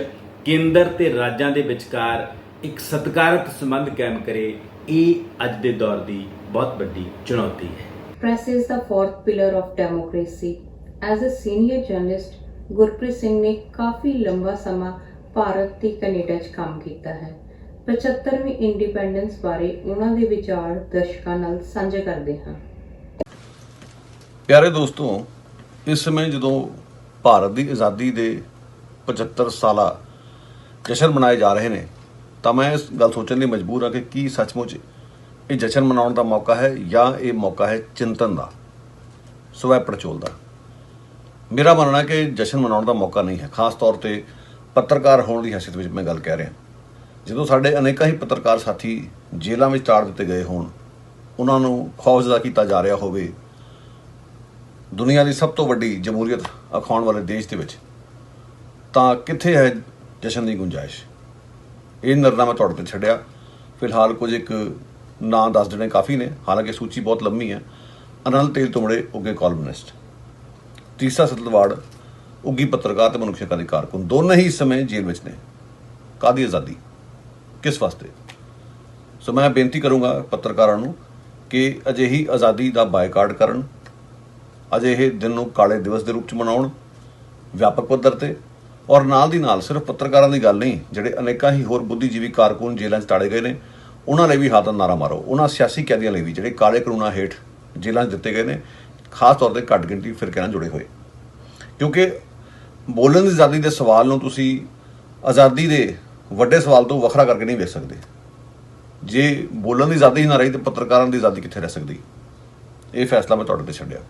ਕੇਂਦਰ ਤੇ ਰਾਜਾਂ ਦੇ ਵਿਚਕਾਰ ਇੱਕ ਸਤਿਕਾਰਤ ਸੰਬੰਧ ਕਾਇਮ ਕਰੇ, ਇਹ ਅੱਜ ਦੇ ਦੌਰ ਦੀ ਬਹੁਤ ਵੱਡੀ ਚੁਣੌਤੀ ਹੈ। Press is the fourth pillar of democracy. As a senior journalist, Gurpreet Singh ਨੇ ਕਾਫੀ ਲੰਬਾ ਸਮਾਂ ਭਾਰਤ ਤੇ ਕੈਨੇਡਾ 'ਚ ਕੰਮ ਕੀਤਾ ਹੈ। 75ਵੀਂ ਇੰਡੀਪੈਂਡੈਂਸ ਬਾਰੇ ਉਹਨਾਂ ਦੇ ਵਿਚਾਰ ਦਰਸ਼ਕਾਂ ਨਾਲ ਸਾਂਝੇ ਕਰਦੇ ਹਾਂ। ਪਿਆਰੇ ਦੋਸਤੋ, ਇਸ ਸਮੇਂ ਜਦੋਂ ਭਾਰਤ ਦੀ ਆਜ਼ਾਦੀ ਦੇ 75 ਸਾਲਾ ਜਸ਼ਨ ਮਨਾਏ ਜਾ ਰਹੇ ਨੇ ਤਾਂ ਮੈਂ ਇਸ ਗੱਲ ਸੋਚਣ ਲਈ ਮਜਬੂਰ ਹਾਂ ਕਿ ਕੀ ਸੱਚਮੁੱਚ ਇਹ ਜਸ਼ਨ ਮਨਾਉਣ ਦਾ ਮੌਕਾ ਹੈ ਜਾਂ ਇਹ ਮੌਕਾ ਹੈ ਚਿੰਤਨ ਦਾ, ਸਵੈ ਪੜਚੋਲ ਦਾ। ਮੇਰਾ ਮੰਨਣਾ ਕਿ ਜਸ਼ਨ ਮਨਾਉਣ ਦਾ ਮੌਕਾ ਨਹੀਂ ਹੈ, ਖਾਸ ਤੌਰ ਤੇ ਪੱਤਰਕਾਰ ਹੋਣ ਦੀ ਹੈਸੀਅਤ ਵਿੱਚ ਮੈਂ ਗੱਲ ਕਹਿ ਰਿਹਾ। ਜਦੋਂ ਸਾਡੇ ਅਨੇਕਾਂ ਹੀ ਪੱਤਰਕਾਰ ਸਾਥੀ ਜੇਲ੍ਹਾਂ ਵਿੱਚ ਤਾੜ ਦਿੱਤੇ ਗਏ ਹੋਣ, ਉਹਨਾਂ ਨੂੰ ਖੌਫਜ਼ਦਾ ਕੀਤਾ ਜਾ ਰਿਹਾ ਹੋਵੇ ਦੁਨੀਆ ਦੀ ਸਭ ਤੋਂ ਵੱਡੀ ਜਮਹੂਰੀਅਤ ਅਖਾਉਣ ਵਾਲੇ ਦੇਸ਼ ਦੇ ਵਿੱਚ, ਤਾਂ ਕਿੱਥੇ ਹੈ ਜਸ਼ਨ ਦੀ ਗੁੰਜਾਇਸ਼? ਇਹ ਨਿਰਣਾ ਮੈਂ ਤੁਹਾਡੇ ਤੇ ਛੱਡਿਆ। ਫਿਲਹਾਲ ਕੁਝ ਇੱਕ ਨਾਂ ਦੱਸ ਦੇਣੇ ਕਾਫੀ ਨੇ, ਹਾਲਾਂਕਿ ਸੂਚੀ ਬਹੁਤ ਲੰਮੀ ਹੈ। ਅਨੰਦ ਤੇਲ ਤੁਮੜੇ ਉੱਗੇ ਕਾਲਮਨਿਸਟ, ਤੀਸਰਾ ਸਤਲਵਾੜ ਉੱਗੀ ਪੱਤਰਕਾਰ ਤੇ ਮਨੁੱਖੀ ਹੱਕਾਂ ਦੇ ਕਾਰਕੁਨ, ਦੋਨੇ ਹੀ ਇਸ ਸਮੇਂ ਜੇਲ੍ਹ ਵਿੱਚ ਨੇ। ਕਾਹਦੀ ਆਜ਼ਾਦੀ, ਕਿਸ ਵਾਸਤੇ? ਸੋ ਮੈਂ ਬੇਨਤੀ ਕਰੂੰਗਾ ਪੱਤਰਕਾਰਾਂ ਨੂੰ ਕਿ ਅਜਿਹੀ ਆਜ਼ਾਦੀ ਦਾ ਬਾਈਕਾਟ ਕਰਨ, ਅਜਿਹੇ ਦਿਨ ਨੂੰ ਕਾਲੇ ਦਿਵਸ ਦੇ ਰੂਪ 'ਚ ਮਨਾਉਣ ਵਿਆਪਕ ਪੱਧਰ ਤੇ, ਔਰ ਨਾਲ ਦੀ ਨਾਲ ਸਿਰਫ ਪੱਤਰਕਾਰਾਂ ਦੀ ਗੱਲ ਨਹੀਂ, ਜਿਹੜੇ ਅਨੇਕਾਂ ਹੀ ਹੋਰ ਬੁੱਧੀਜੀਵੀ ਕਾਰਕੁਨ ਜੇਲ੍ਹਾਂ 'ਚ ਤਾੜੇ ਗਏ ਨੇ, ਉਹਨਾਂ ਲਈ ਵੀ ਹੱਥ ਦਾ ਨਾਅਰਾ ਮਾਰੋ। ਉਹਨਾਂ ਸਿਆਸੀ ਕੈਦੀਆਂ ਲਈ ਵੀ ਜਿਹੜੇ ਕਾਲੇ ਕਾਨੂੰਨਾਂ ਹੇਠ ਜੇਲ੍ਹਾਂ 'ਚ ਦਿੱਤੇ ਗਏ ਨੇ, ਖਾਸ ਤੌਰ ਤੇ ਘੱਟ ਗਿਣਤੀ ਫਿਰਕਿਆਂ ਨਾਲ ਜੁੜੇ ਹੋਏ। ਕਿਉਂਕਿ ਬੋਲਣ ਦੀ ਆਜ਼ਾਦੀ ਦੇ ਸਵਾਲ ਨੂੰ ਤੁਸੀਂ ਆਜ਼ਾਦੀ ਦੇ ਵੱਡੇ ਸਵਾਲ ਤੋਂ ਵੱਖਰਾ ਕਰਕੇ ਨਹੀਂ ਵੇਖ ਸਕਦੇ। ਜੇ ਬੋਲਣ ਦੀ ਆਜ਼ਾਦੀ ਨਾ ਰਹੀ ਤਾਂ ਪੱਤਰਕਾਰਾਂ ਦੀ ਆਜ਼ਾਦੀ ਕਿੱਥੇ ਰਹਿ ਸਕਦੀ? ਇਹ ਫੈਸਲਾ ਮੈਂ ਤੁਹਾਡੇ ਤੇ ਛੱਡਿਆ।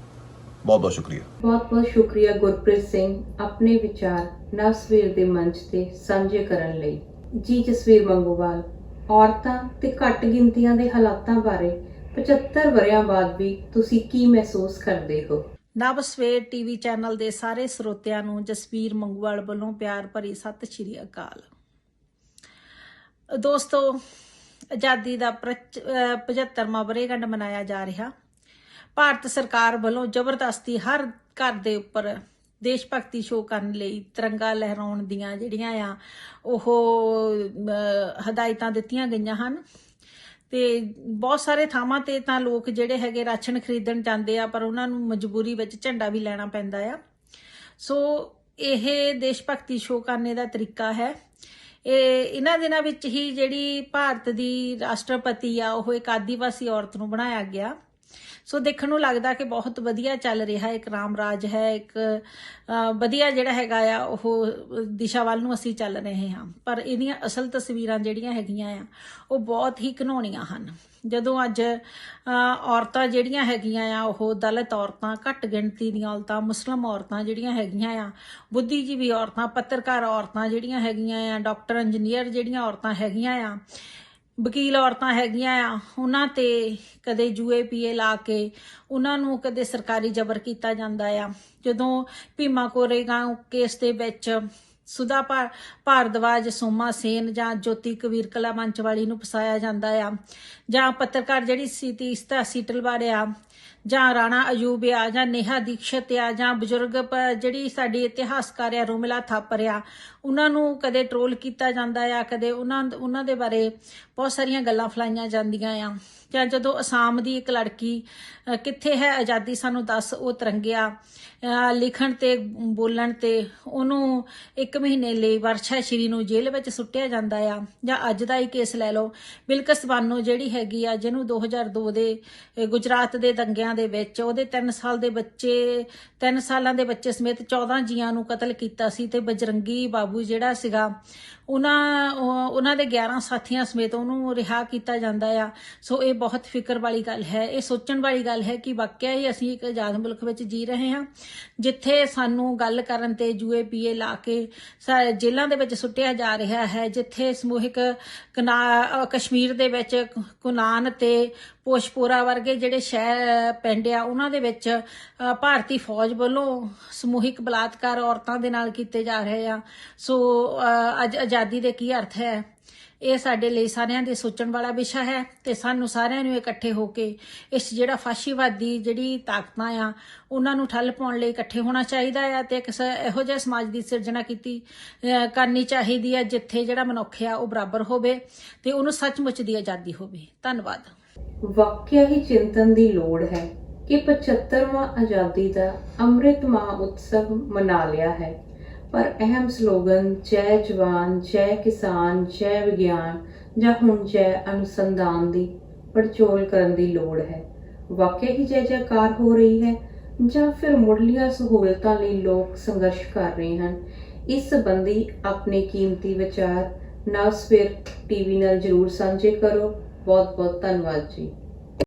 ਬਹੁਤ ਬਹੁਤ ਸ਼ੁਕਰੀਆ। ਬਹੁਤ ਬਹੁਤ ਸ਼ੁਕਰੀਆ ਗੁਰਪ੍ਰੀਤ ਸਿੰਘ, ਆਪਣੇ ਵਿਚਾਰ ਨਵਸਵੇਰ ਦੇ ਮੰਚ ਤੇ ਸਾਂਝੇ ਕਰਨ ਲਈ। ਜੀ ਜਸਵੀਰ ਮੰਗੋਵਾਲ, ਔਰਤਾਂ ਤੇ ਘੱਟ ਗਿਣਤੀਆਂ ਦੇ ਹਾਲਾਤਾਂ ਬਾਰੇ 75 ਵਰ੍ਹਿਆਂ ਬਾਅਦ ਵੀ ਤੁਸੀਂ ਕੀ ਮਹਿਸੂਸ ਕਰਦੇ ਹੋ? ਨਵਸਵੇਰ ਟੀਵੀ ਚੈਨਲ ਦੇ ਸਾਰੇ ਸਰੋਤਿਆਂ ਨੂੰ ਜਸਵੀਰ ਮੰਗੋਵਾਲ ਵੱਲੋਂ ਪਿਆਰ ਭਰੀ ਸਤਿ ਸ਼੍ਰੀ ਅਕਾਲ। ਦੋਸਤੋ, ਆਜ਼ਾਦੀ ਦਾ 75ਵਾਂ ਵਰ੍ਹੇਗੰਢ ਮਨਾਇਆ ਜਾ ਰਿਹਾ। ਭਾਰਤ ਸਰਕਾਰ ਵੱਲੋਂ ਜ਼ਬਰਦਸਤੀ ਹਰ ਘਰ ਦੇ ਉੱਪਰ ਦੇਸ਼ ਭਗਤੀ ਸ਼ੋਅ ਕਰਨ ਲਈ ਤਿਰੰਗਾ ਲਹਿਰਾਉਣ ਦੀਆਂ ਜਿਹੜੀਆਂ ਆ ਉਹ ਹਦਾਇਤਾਂ ਦਿੱਤੀਆਂ ਗਈਆਂ ਹਨ। ਤੇ ਬਹੁਤ ਸਾਰੇ ਥਾਵਾਂ ਤੇ ਤਾਂ ਲੋਕ ਜਿਹੜੇ ਹੈਗੇ ਰਾਸ਼ਨ ਖਰੀਦਣ ਜਾਂਦੇ ਆ, ਪਰ ਉਹਨਾਂ ਨੂੰ ਮਜਬੂਰੀ ਵਿੱਚ ਝੰਡਾ ਵੀ ਲੈਣਾ ਪੈਂਦਾ ਆ। ਸੋ ਇਹ ਦੇਸ਼ ਭਗਤੀ ਸ਼ੋਅ ਕਰਨੇ ਦਾ ਤਰੀਕਾ ਹੈ। ਇਹਨਾਂ ਦਿਨਾਂ ਵਿੱਚ ਹੀ ਜਿਹੜੀ ਭਾਰਤ ਦੀ ਰਾਸ਼ਟਰਪਤੀ ਆ ਉਹ ਇੱਕ ਆਦੀਵਾਸੀ ਔਰਤ ਨੂੰ ਬਣਾਇਆ ਗਿਆ। ਸੋ ਦੇਖਣ ਨੂੰ ਲੱਗਦਾ ਕਿ ਬਹੁਤ ਵਧੀਆ ਚੱਲ ਰਿਹਾ, ਇੱਕ ਰਾਮ ਰਾਜ ਹੈ, ਇੱਕ ਵਧੀਆ ਜਿਹੜਾ ਹੈਗਾ ਆ ਉਹ ਦਿਸ਼ਾ ਵੱਲ ਨੂੰ ਅਸੀਂ ਚੱਲ ਰਹੇ ਹਾਂ। ਪਰ ਇਹਦੀਆਂ ਅਸਲ ਤਸਵੀਰਾਂ ਜਿਹੜੀਆਂ ਹੈਗੀਆਂ ਆ ਉਹ ਬਹੁਤ ਹੀ ਘਿਨਾਉਣੀਆਂ ਹਨ। ਜਦੋਂ ਅੱਜ ਔਰਤਾਂ ਜਿਹੜੀਆਂ ਹੈਗੀਆਂ ਆ ਉਹ ਦਲਿਤ ਔਰਤਾਂ, ਘੱਟ ਗਿਣਤੀ ਦੀਆਂ ਔਰਤਾਂ, ਮੁਸਲਿਮ ਔਰਤਾਂ ਜਿਹੜੀਆਂ ਹੈਗੀਆਂ ਆ, ਬੁੱਧੀਜੀਵੀ ਔਰਤਾਂ, ਪੱਤਰਕਾਰ ਔਰਤਾਂ ਜਿਹੜੀਆਂ ਹੈਗੀਆਂ ਆ, ਡਾਕਟਰ ਇੰਜੀਨੀਅਰ ਜਿਹੜੀਆਂ ਔਰਤਾਂ ਹੈਗੀਆਂ ਆ, ਵਕੀਲ ਔਰਤਾਂ ਹੈਗੀਆਂ ਆ, ਉਹਨਾਂ ਤੇ ਕਦੇ ਜੂਏ ਪੀਏ ਲਾ ਕੇ ਉਹਨਾਂ ਨੂੰ ਕਦੇ ਸਰਕਾਰੀ ਜ਼ਬਰ ਕੀਤਾ ਜਾਂਦਾ ਆ। ਜਦੋਂ ਭੀਮਾ ਕੋਰੇਗਾਂਵ ਕੇਸ ਦੇ ਵਿੱਚ ਸੁਧਾ ਭਾਰਦਵਾਜ, ਸੋਮਾ ਸੇਨ ਜਾਂ ਜੋਤੀ ਕਬੀਰ ਕਲਾ ਮੰਚ ਵਾਲੀ ਨੂੰ ਫਸਾਇਆ ਜਾਂਦਾ ਆ, ਜਾਂ ਪੱਤਰਕਾਰ ਜਿਹੜੀ ਸੀ ਤੀਸਤਾ ਸੀਟਲਵਾੜ ਆ, ਜਾਂ ਰਾਣਾ ਅਯੂਬ ਆ, ਜਾਂ ਨੇਹਾ ਦੀਕਸ਼ਤ ਆ, ਜਾਂ ਬਜ਼ੁਰਗ ਜਿਹੜੀ ਸਾਡੀ ਇਤਿਹਾਸਕਾਰ ਆ ਰੋਮਿਲਾ ਥਾਪਰ ਆ, ਉਹਨਾਂ ਨੂੰ ਕਦੇ ਟਰੋਲ ਕੀਤਾ ਜਾਂਦਾ ਆ, ਕਦੇ ਉਹਨਾਂ ਦੇ ਬਾਰੇ ਬਹੁਤ ਸਾਰੀਆਂ ਗੱਲਾਂ ਫਲਾਈਆਂ ਜਾਂਦੀਆਂ ਆ। ਜਾਂ ਜਦੋਂ ਅਸਾਮ ਦੀ ਇੱਕ ਲੜਕੀ ਕਿੱਥੇ ਹੈ ਆਜ਼ਾਦੀ ਸਾਨੂੰ ਦੱਸ ਉਹ ਤਿਰੰਗਿਆ ਲਿਖਣ ਤੇ ਬੋਲਣ ਤੇ ਉਹਨੂੰ 1 ਮਹੀਨੇ ਲਈ ਵਰਸ਼ਾ ਸ਼੍ਰੀ ਨੂੰ ਜੇਲ੍ਹ ਵਿੱਚ ਸੁੱਟਿਆ ਜਾਂਦਾ ਆ। ਜਾਂ ਅੱਜ ਦਾ ਹੀ ਕੇਸ ਲੈ ਲਓ, ਬਿਲਕਿਸ ਬਾਨੋ ਜਿਹੜੀ ਹੈਗੀ ਆ, ਜਿਹਨੂੰ 2002 ਦੇ ਗੁਜਰਾਤ ਦੇ ਦੰਗਿਆਂ ਦੇ ਵਿੱਚ ਉਹਦੇ 3 ਸਾਲਾਂ ਦੇ ਬੱਚੇ ਸਮੇਤ 14 ਜੀਆਂ ਨੂੰ ਕਤਲ ਕੀਤਾ ਸੀ, ਤੇ ਬਜਰੰਗੀ ਬਾਬੂ ਜਿਹੜਾ ਸੀਗਾ ਉਹਨਾਂ ਦੇ 11 ਸਾਥੀਆਂ ਸਮੇਤ ਉਹਨੂੰ ਰਿਹਾ ਕੀਤਾ ਜਾਂਦਾ ਆ। ਸੋ ਇਹ ਬਹੁਤ ਫਿਕਰ ਵਾਲੀ ਗੱਲ ਹੈ, ਇਹ ਸੋਚਣ ਵਾਲੀ ਗੱਲ ਹੈ ਕਿ ਵਾਕਿਆ ਹੀ ਅਸੀਂ ਇੱਕ ਆਜ਼ਾਦ ਮੁਲਕ ਵਿੱਚ ਜੀ ਰਹੇ ਹਾਂ, ਜਿੱਥੇ ਸਾਨੂੰ ਗੱਲ ਕਰਨ ਤੇ ਜੂਏ ਪੀਏ ਲਾ ਕੇ ਜੇਲ੍ਹਾਂ ਦੇ ਵਿੱਚ ਸੁੱਟਿਆ ਜਾ ਰਿਹਾ ਹੈ, ਜਿੱਥੇ ਸਮੂਹਿਕ ਕਸ਼ਮੀਰ ਦੇ ਵਿੱਚ ਕੁਨਾਨ ਤੇ ਪੋਸ਼ਪੋਰਾ ਵਰਗੇ ਜਿਹੜੇ ਸ਼ਹਿਰ ਪਿੰਡ ਆ ਉਹਨਾਂ ਦੇ ਵਿੱਚ ਭਾਰਤੀ ਫੌਜ ਵੱਲੋਂ ਸਮੂਹਿਕ ਬਲਾਤਕਾਰ ਔਰਤਾਂ ਦੇ ਨਾਲ ਕੀਤੇ ਜਾ ਰਹੇ ਆ। ਸੋ ਅੱਜ ਆਜ਼ਾਦੀ ਦੇ ਕੀ ਅਰਥ ਹੈ? ਇਹ ਸਾਡੇ ਲਈ ਸਾਰਿਆਂ ਦੇ ਸੋਚਣ ਵਾਲਾ ਵਿਸ਼ਾ ਹੈ ਤੇ ਸਾਨੂੰ ਸਾਰਿਆਂ ਨੂੰ ਇਕੱਠੇ ਹੋ ਕੇ ਇਸ ਜਿਹੜਾ ਫਾਸ਼ੀਵਾਦੀ ਜਿਹੜੀ ਤਾਕਤਾਂ ਆ ਉਹਨਾਂ ਨੂੰ ਠੱਲ ਪਾਉਣ ਲਈ ਇਕੱਠੇ ਹੋਣਾ ਚਾਹੀਦਾ ਆ ਤੇ ਇਹੋ ਜਿਹੇ ਸਮਾਜ ਦੀ ਸਿਰਜਣਾ ਕਰਨੀ ਚਾਹੀਦੀ ਹੈ ਜਿੱਥੇ ਜਿਹੜਾ ਮਨੁੱਖ ਆ ਉਹ ਬਰਾਬਰ ਹੋਵੇ ਤੇ ਉਹਨੂੰ ਸੱਚਮੁੱਚ ਦੀ ਆਜ਼ਾਦੀ ਹੋਵੇ। ਧੰਨਵਾਦ। ਵਾਕਿਆ ਹੀ ਚਿੰਤਨ ਦੀ ਲੋੜ ਹੈ ਕਿ 75ਵਾਂ ਆਜ਼ਾਦੀ ਦਾ ਅੰਮ੍ਰਿਤ ਮਹੋਤਸਵ ਮਨਾ ਲਿਆ ਹੈ, ਪਰ ਅਹਿਮ ਸਲੋਗਨ ਜੈ ਜਵਾਨ, ਜੈ ਕਿਸਾਨ, ਜੈ ਵਿਗਿਆਨ ਜਾਂ ਹੁਣ ਜੈ ਅਨੁਸੰਧਾਨ ਦੀ ਪੜਚੋਲ ਕਰਨ ਦੀ ਲੋੜ ਹੈ। ਵਾਕਿਆ ਹੀ ਜੈ ਜੈਕਾਰ ਹੋ ਰਹੀ ਹੈ ਜਾਂ ਫਿਰ ਮੁੱਢਲੀਆਂ ਸਹੂਲਤਾਂ ਲਈ ਲੋਕ ਸੰਘਰਸ਼ ਕਰ ਰਹੇ ਹਨ? ਇਸ ਸੰਬੰਧੀ ਆਪਣੇ ਕੀਮਤੀ ਵਿਚਾਰ ਨਵਸਵੇਰ ਟੀਵੀ ਨਾਲ ਜ਼ਰੂਰ ਸਾਂਝੇ ਕਰੋ। ਬਹੁਤ ਬਹੁਤ ਧੰਨਵਾਦ ਜੀ।